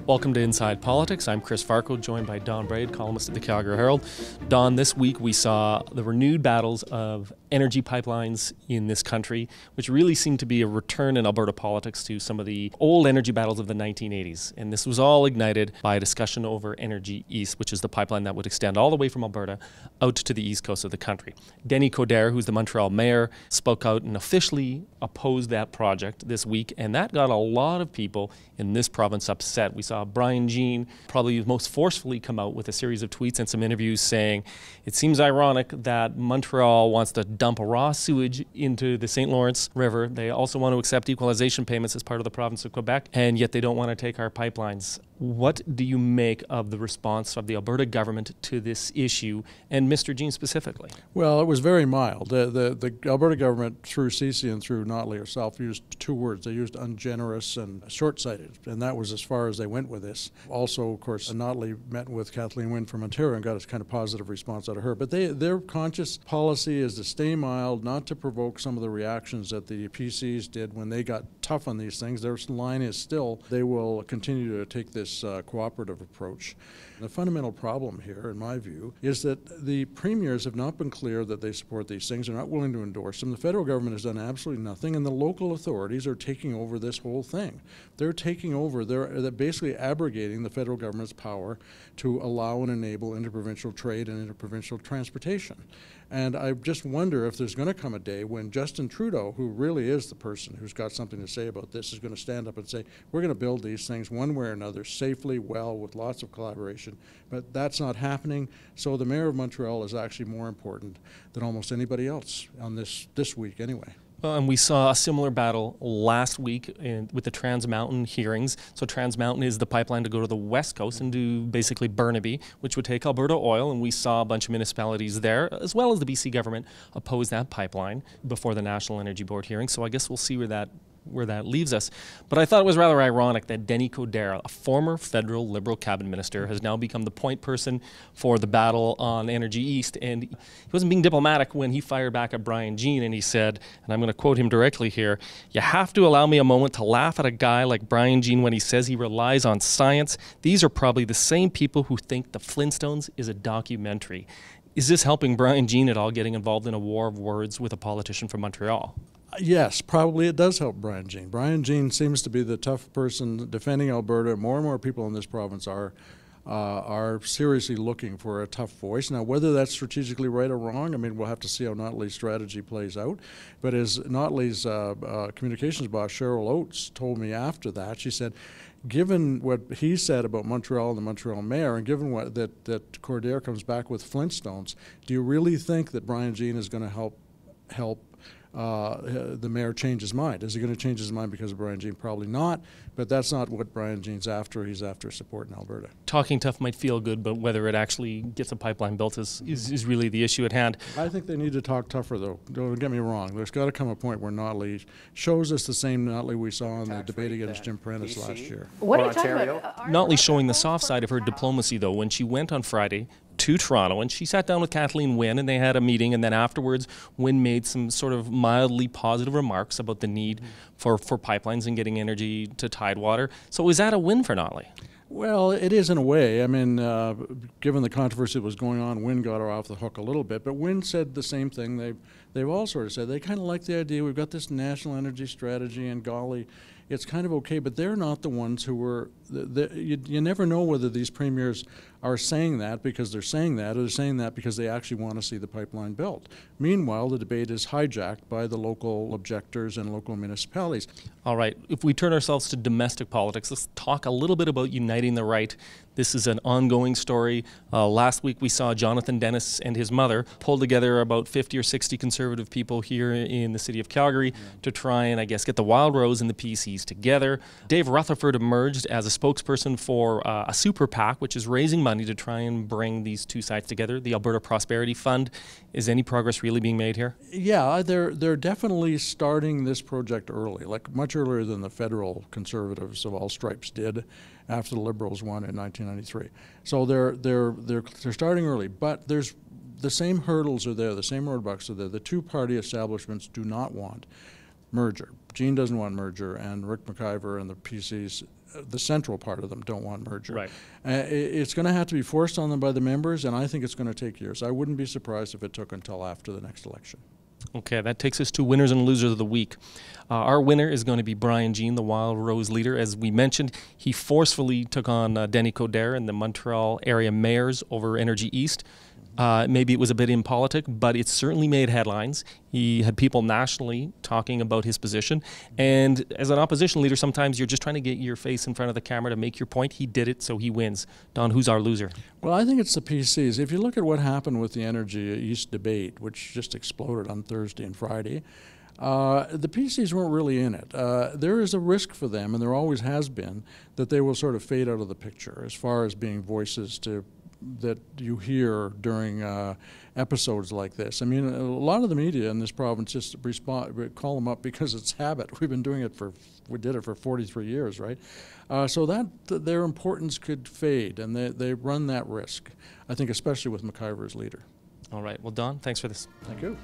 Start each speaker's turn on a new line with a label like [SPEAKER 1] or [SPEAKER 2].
[SPEAKER 1] Welcome to Inside Politics. I'm Chris Varcoe, joined by Braid, columnist at the Calgary Herald. Don, this week we saw the renewed battles of energy pipelines in this country, which really seemed to be a return in Alberta politics to some of the old energy battles of the 1980s. And this was all ignited by a discussion over Energy East, which is the pipeline that would extend all the way from Alberta out to the east coast of the country. Denis Coderre, who's the Montreal mayor, spoke out and officially opposed that project this week, and that got a lot of people in this province upset. We saw Brian Jean probably most forcefully come out with a series of tweets and some interviews saying it seems ironic that Montreal wants to dump raw sewage into the St. Lawrence River. They also want to accept equalization payments as part of the province of Quebec, and yet they don't want to take our pipelines. What do you make of the response of the Alberta government to this issue, and Mr. Jean specifically?
[SPEAKER 2] Well, it was very mild. The Alberta government, through CC and through Notley herself, used two words. They used ungenerous and short-sighted, and that was as far as they went with this. Also, of course, Notley met with Kathleen Wynne from Ontario and got a kind of positive response out of her. But their conscious policy is to stay mild, not to provoke some of the reactions that the PCs did when they got tough on these things. Their line is still they will continue to take this cooperative approach. The fundamental problem here, in my view, is that the premiers have not been clear that they support these things. They're not willing to endorse them. The federal government has done absolutely nothing, and the local authorities are taking over this whole thing. They're taking over. They're basically abrogating the federal government's power to allow and enable interprovincial trade and interprovincial transportation. And I just wonder if there's going to come a day when Justin Trudeau, who really is the person who's got something to say about this, is going to stand up and say, we're going to build these things one way or another, safely, well, with lots of collaboration. But that's not happening. So the mayor of Montreal is actually more important than almost anybody else on this week anyway.
[SPEAKER 1] And we saw a similar battle last week with the Trans Mountain hearings. So Trans Mountain is the pipeline to go to the west coast and do basically Burnaby, which would take Alberta oil. And we saw a bunch of municipalities there, as well as the BC government, oppose that pipeline before the National Energy Board hearing. So I guess we'll see where that leaves us. But I thought it was rather ironic that Denis Coderre, a former federal Liberal cabinet minister, has now become the point person for the battle on Energy East. And he wasn't being diplomatic when he fired back at Brian Jean, and he said, and I'm going to quote him directly here, "You have to allow me a moment to laugh at a guy like Brian Jean when he says he relies on science. These are probably the same people who think The Flintstones is a documentary." Is this helping Brian Jean at all, getting involved in a war of words with a politician from Montreal?
[SPEAKER 2] Yes, probably it does help Brian Jean. Brian Jean seems to be the tough person defending Alberta. More and more people in this province are seriously looking for a tough voice. Now, whether that's strategically right or wrong, I mean, we'll have to see how Notley's strategy plays out. But as Notley's communications boss, Cheryl Oates, told me after that, she said, given what he said about Montreal and the Montreal mayor, and given that Coderre comes back with Flintstones, do you really think that Brian Jean is going to help the mayor change his mind? Is he going to change his mind because of Brian Jean? Probably not, but that's not what Brian Jean's after. He's after support in Alberta.
[SPEAKER 1] Talking tough might feel good, but whether it actually gets a pipeline built is really the issue at hand.
[SPEAKER 2] I think they need to talk tougher, though. Don't get me wrong. There's got to come a point where Notley shows us the same Notley we saw in the debate against Jim Prentice last year.
[SPEAKER 3] What are you talking about?
[SPEAKER 1] Notley showing the soft side of her diplomacy, though, when she went on Friday to Toronto, and she sat down with Kathleen Wynne, and they had a meeting, and then afterwards Wynne made some sort of mildly positive remarks about the need for pipelines and getting energy to Tidewater. So is that a win for Notley?
[SPEAKER 2] Well, it is in a way. I mean, given the controversy that was going on, Wynne got her off the hook a little bit, but Wynne said the same thing. They've all sort of said they kind of like the idea. We've got this national energy strategy, and golly, it's kind of okay, but they're not the ones who were, you never know whether these premiers are saying that because they're saying that, or they're saying that because they actually want to see the pipeline built. Meanwhile, the debate is hijacked by the local objectors and local municipalities.
[SPEAKER 1] All right, if we turn ourselves to domestic politics, let's talk a little bit about uniting the right. This is an ongoing story. Last week we saw Jonathan Dennis and his mother pull together about 50 or 60 Conservative people here in the city of Calgary to try and, I guess, get the Wild Rose and the PCs together. Dave Rutherford emerged as a spokesperson for a super PAC, which is raising money to try and bring these two sides together, the Alberta Prosperity Fund. Is any progress really being made here?
[SPEAKER 2] Yeah, they're definitely starting this project early, like much earlier than the federal Conservatives of all stripes did after the Liberals won in 1993. So they're starting early, but there's the same hurdles are there, the same roadblocks are there. The two-party establishments do not want merger. Jean doesn't want merger, and Rick McIver and the PCs the central part of them don't want merger.
[SPEAKER 1] Right.
[SPEAKER 2] It's going to have to be forced on them by the members, and I think it's going to take years. I wouldn't be surprised if it took until after the next election.
[SPEAKER 1] Okay, that takes us to winners and losers of the week. Our winner is going to be Brian Jean, the Wild Rose leader. As we mentioned, he forcefully took on Denny Coderre and the Montreal area mayors over Energy East. Maybe it was a bit impolitic, but it certainly made headlines. He had people nationally talking about his position. And as an opposition leader, sometimes you're just trying to get your face in front of the camera to make your point. He did it, so he wins. Don, who's our loser?
[SPEAKER 2] Well, I think it's the PCs. If you look at what happened with the Energy East debate, which just exploded on Thursday and Friday, the PCs weren't really in it. There is a risk for them, and there always has been, that they will sort of fade out of the picture as far as being voices that you hear during episodes like this. I mean, a lot of the media in this province just call them up because it's habit. We did it for 43 years, right? So that their importance could fade, and they run that risk, I think, especially with McIver as leader.
[SPEAKER 1] All right. Well, Don, thanks for this.
[SPEAKER 2] Thank you.